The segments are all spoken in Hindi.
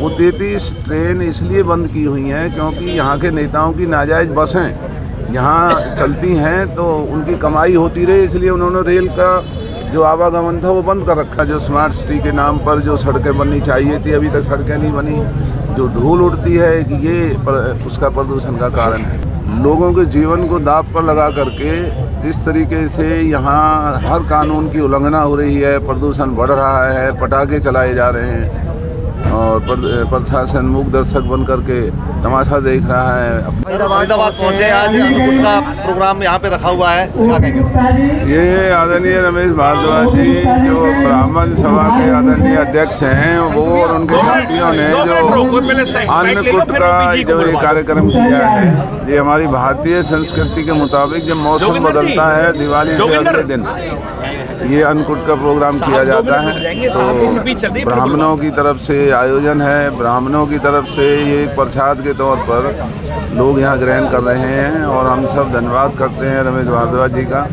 वो 33 ट्रेन इसलिए बंद की हुई हैं क्योंकि यहाँ के नेताओं की नाजायज़ बसें यहाँ चलती हैं, तो उनकी कमाई होती रहे, इसलिए उन्होंने रेल का जो आवागमन था वो बंद कर रखा। जो स्मार्ट सिटी के नाम पर जो सड़कें बननी चाहिए थी, अभी तक सड़कें नहीं बनी। जो धूल उड़ती है कि ये उसका प्रदूषण का कारण है। लोगों के जीवन को दांव पर लगा करके जिस तरीके से यहाँ हर कानून की उल्लंघना हो रही है, प्रदूषण बढ़ रहा है, पटाखे चलाए जा रहे हैं और प्रशासन मूक दर्शक बन करके तमाशा देख रहा है। फरीदाबाद पहुंचे, आज अन्नकूट का प्रोग्राम यहाँ पे रखा हुआ है, क्या कहेंगे? ये आदरणीय रमेश भारद्वाज जी जो ब्राह्मण सभा के आदरणीय अध्यक्ष हैं, वो और उनके साथियों ने जो अन्नकूट का जो ये कार्यक्रम किया है, ये हमारी भारतीय संस्कृति के मुताबिक जब मौसम बदलता है, दिवाली से अगले दिन ये अन्नकूट का प्रोग्राम किया जाता है। तो ब्राह्मणों की तरफ से आयोजन है, ब्राह्मणों की तरफ से ये एक प्रसाद के तौर पर लोग यहाँ ग्रहण कर रहे हैं और हम सब धन्यवाद करते हैं रमेश भारद्वाज जी का,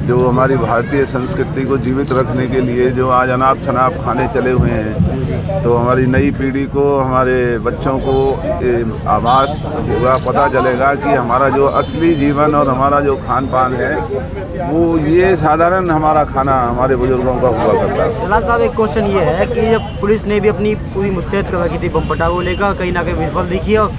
जो हमारी भारतीय संस्कृति को जीवित रखने के लिए जो आज अनाप शनाप खाने चले हुए हैं। तो हमारी नई पीढ़ी को, हमारे बच्चों को आभास होगा, पता चलेगा कि हमारा जो असली जीवन और हमारा जो खान पान है वो ये साधारण हमारा खाना हमारे बुजुर्गों का हुआ करता है। जलाल साहब, एक क्वेश्चन ये है कि जब पुलिस ने भी अपनी पूरी मुस्तैद कर रखी थी बम पटाखों लेकर, कहीं ना कहीं विफल दिखी है और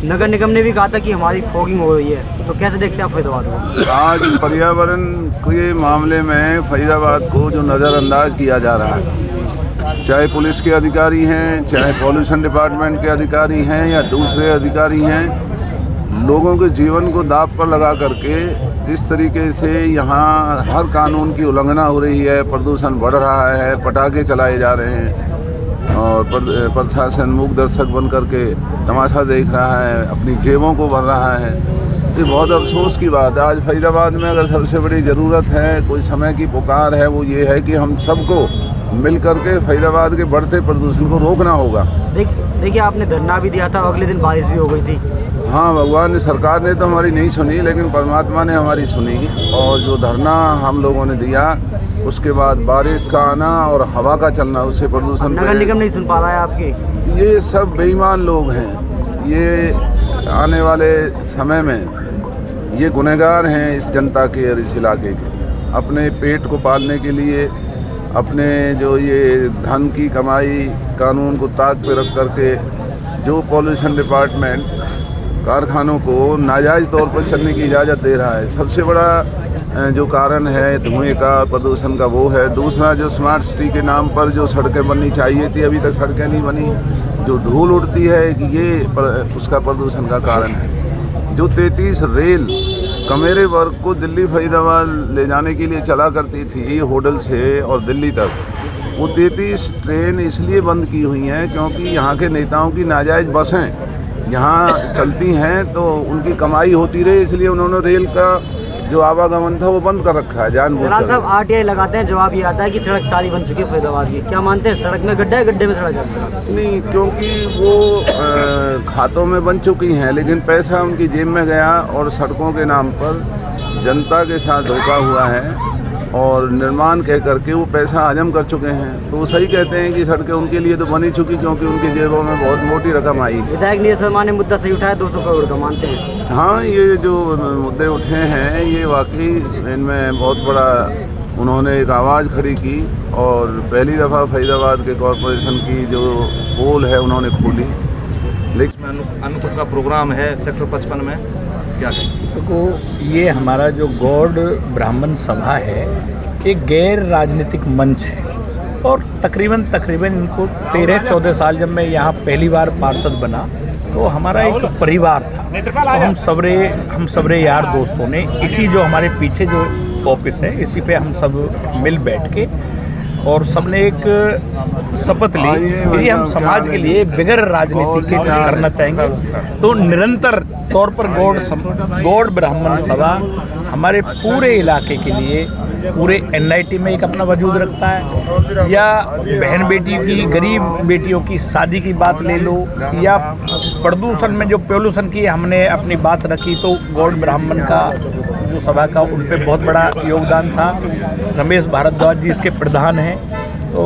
नगर निगम ने भी कहा था कि हमारी फॉगिंग हो रही है, तो कैसे देखते हैं आप फरीदाबाद को? आज पर्यावरण के मामले में फरीदाबाद को जो नज़रअंदाज किया जा रहा है, चाहे पुलिस के अधिकारी हैं, चाहे पॉल्यूशन डिपार्टमेंट के अधिकारी हैं या दूसरे अधिकारी हैं, लोगों के जीवन को दांव पर लगा करके जिस तरीके से यहाँ हर कानून की उल्लंघना हो रही है, प्रदूषण बढ़ रहा है, पटाखे चलाए जा रहे हैं और प्रशासन मूक दर्शक बन करके तमाशा देख रहा है, अपनी जेबों को भर रहा है। ये बहुत अफसोस की बात है। आज फरीदाबाद में अगर सबसे बड़ी ज़रूरत है, कोई समय की पुकार है, वो ये है कि हम सबको मिल करके फरीदाबाद के बढ़ते प्रदूषण को रोकना होगा। देखिए, आपने धरना भी दिया था, अगले दिन बारिश भी हो गई थी। हाँ, भगवान ने, सरकार ने तो हमारी नहीं सुनी, लेकिन परमात्मा ने हमारी सुनी और जो धरना हम लोगों ने दिया, उसके बाद बारिश का आना और हवा का चलना, उससे प्रदूषण। नगर निगम नहीं सुन पा रहा है आपकी? ये सब बेईमान लोग हैं। ये आने वाले समय में ये गुनहगार हैं इस जनता के और इस इलाके के। अपने पेट को पालने के लिए, अपने जो ये धन की कमाई कानून को ताक पे रख करके जो पॉल्यूशन डिपार्टमेंट कारखानों को नाजायज़ तौर पर चलने की इजाज़त दे रहा है, सबसे बड़ा जो कारण है धुएं का, प्रदूषण का, वो है। दूसरा, जो स्मार्ट सिटी के नाम पर जो सड़कें बननी चाहिए थी, अभी तक सड़कें नहीं बनी। जो धूल उड़ती है कि ये उसका प्रदूषण का कारण है। जो 33 रेल कमेरे वर्ग को दिल्ली फरीदाबाद ले जाने के लिए चला करती थी होडल से और दिल्ली तक, वो 33 ट्रेन इसलिए बंद की हुई हैं क्योंकि यहाँ के नेताओं की नाजायज़ बसें यहाँ चलती हैं, तो उनकी कमाई होती रहे, इसलिए उन्होंने रेल का जो आवागमन था वो बंद कर रखा है जानबूझकर। साहब, RTI लगाते हैं, जवाब ये आता है कि सड़क सारी बन चुकी है फरीदाबाद की। क्या मानते हैं, सड़क में गड्ढा है, गड्ढे में सड़क है? नहीं, क्योंकि वो खातों में बन चुकी हैं, लेकिन पैसा उनकी जेब में गया और सड़कों के नाम पर जनता के साथ धोखा हुआ है और निर्माण कह करके वो पैसा हजम कर चुके हैं। तो वो सही कहते हैं कि सड़कें उनके लिए तो बनी चुकी, क्योंकि उनकी जेबों में बहुत मोटी रकम आई। विधायक नीरज शर्मा ने मुद्दा सही उठाया, 200 करोड़ का, मानते हैं? हाँ, ये जो मुद्दे उठे हैं, ये वाकई इनमें बहुत बड़ा उन्होंने एक आवाज़ खड़ी की और पहली दफ़ा फरीदाबाद के कॉरपोरेशन की जो पोल है उन्होंने खोली। लेकिन अन्नकूट का प्रोग्राम है सेक्टर 55 में, क्या देखो, ये हमारा जो गौड़ ब्राह्मण सभा है, एक गैर राजनीतिक मंच है और तकरीबन इनको 13-14 साल जब मैं यहाँ पहली बार पार्षद बना तो हमारा एक परिवार था। तो हम सबरे यार दोस्तों ने इसी जो हमारे पीछे जो ऑफिस है, इसी पे हम सब मिल बैठ के और सबने एक शपथ ली कि हम समाज के लिए बगैर राजनीति के कुछ करना चाहेंगे। तो निरंतर तौर पर गौड़ ब्राह्मण सभा हमारे पूरे इलाके के लिए, पूरे NIT में एक अपना वजूद रखता है, या बहन बेटियों की, गरीब बेटियों की शादी की बात ले लो, या प्रदूषण में जो पॉल्यूशन की हमने अपनी बात रखी, तो गौड़ ब्राह्मण का जो सभा का उन पे बहुत बड़ा योगदान था। रमेश भारद्वाज जी इसके प्रधान हैं। तो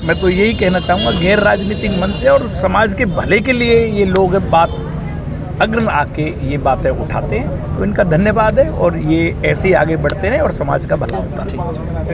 मैं तो यही कहना चाहूँगा, गैर राजनीतिक मंच है और समाज के भले के लिए ये लोग बात अग्र आके ये बातें उठाते हैं, तो इनका धन्यवाद है और ये ऐसे ही आगे बढ़ते रहें और समाज का भला होता है।